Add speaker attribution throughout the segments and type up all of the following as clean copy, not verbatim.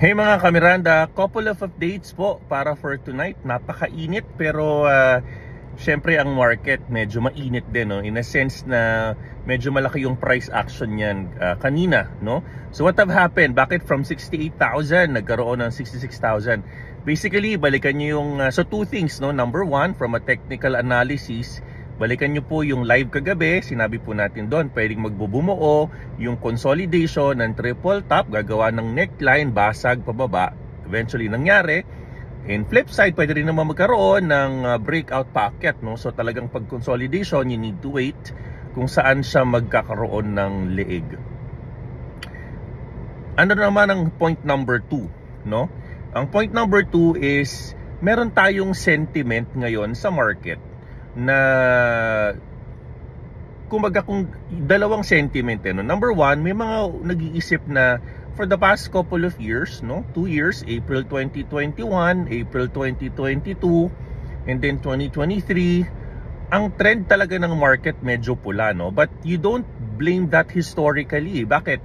Speaker 1: Hey mga kamiranda, couple of updates po para for tonight. Napakainit pero syempre ang market medyo mainit din, no? In a sense na medyo malaki yung price action niyan kanina, no? So what have happened? Bakit from 68,000 nagkaroon ng 66,000? Basically, balikan niyo yung so two things, no? Number one, from a technical analysis, balikan nyo po yung live kagabi. Sinabi po natin doon, pwedeng magbubumuo yung consolidation ng triple top, gagawa ng neckline, basag pababa. Eventually nangyari. In flip side, pwede rin naman magkaroon ng breakout pocket, no? So talagang pag consolidation, you need to wait kung saan siya magkakaroon ng leeg. Ano naman ang point number 2, no? Ang point number 2 is meron tayong sentiment ngayon sa market na kumbaga kung dalawang sentiment, no? Number one, may mga nag-iisip na for the past couple of years, no? 2 years, April 2021, April 2022, and then 2023, ang trend talaga ng market medyo pula, no? But you don't blame that historically. Bakit?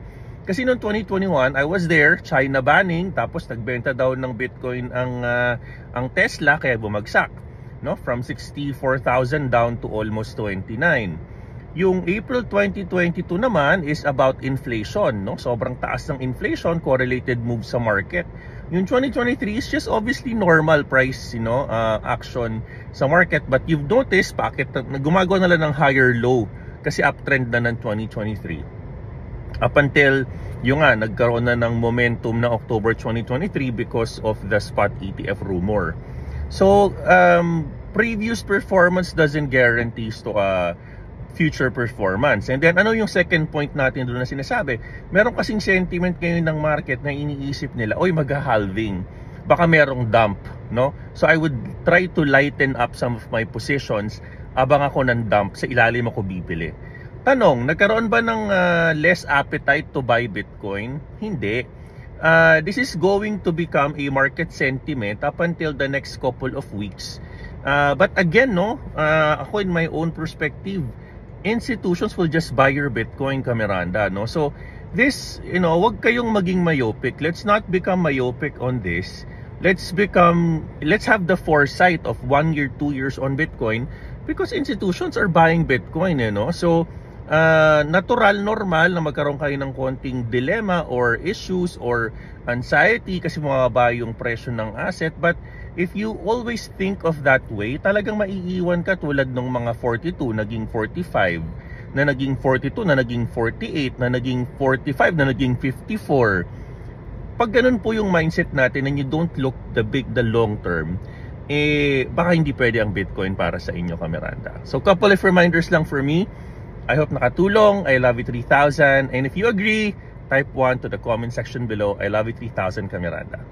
Speaker 1: Kasi noong 2021, I was there, China banning, tapos nagbenta daw ng Bitcoin ang Tesla kaya bumagsak, no, from 64,000 down to almost 29. Yung April 2022 naman is about inflation, no? Sobrang taas ng inflation, correlated move sa market. Yung 2023 is just obviously normal price, action sa market, but you've noticed bakit gumagawa na lang ng higher low kasi uptrend na ng 2023. Up until yung nagkaroon na ng momentum na October 2023 because of the spot ETF rumor. So, previous performance doesn't guarantee to future performance. And then, ano yung second point natin doon na sinasabi? Meron kasing sentiment ngayon ng market na iniisip nila, oy, mag-halving. Baka merong dump, no? So, I would try to lighten up some of my positions abang ako ng dump, sa ilalim ako bibili. Tanong, nagkaroon ba ng less appetite to buy Bitcoin? Hindi. This is going to become a market sentiment up until the next couple of weeks. But again, ako in my own perspective, institutions will just buy your Bitcoin, kamiranda, no? So this, wag kayong maging myopic. Let's not become myopic on this. Let's have the foresight of 1 year, 2 years on Bitcoin because institutions are buying Bitcoin, So natural, normal na magkaroon kayo ng konting dilemma or issues or anxiety kasi mababa yung presyo ng asset. But if you always think of that way, talagang maiiwan ka tulad ng mga 42, naging 45, na naging 42, na naging 48, na naging 45, na naging 54. Pag ganun po yung mindset natin and you don't look the long term, baka hindi pwede ang Bitcoin para sa inyo, kamiranda. So couple of reminders lang for me. I hope nakatulong. I love you 3,000. And if you agree, type 1 to the comment section below. I love you 3,000, kamiranda.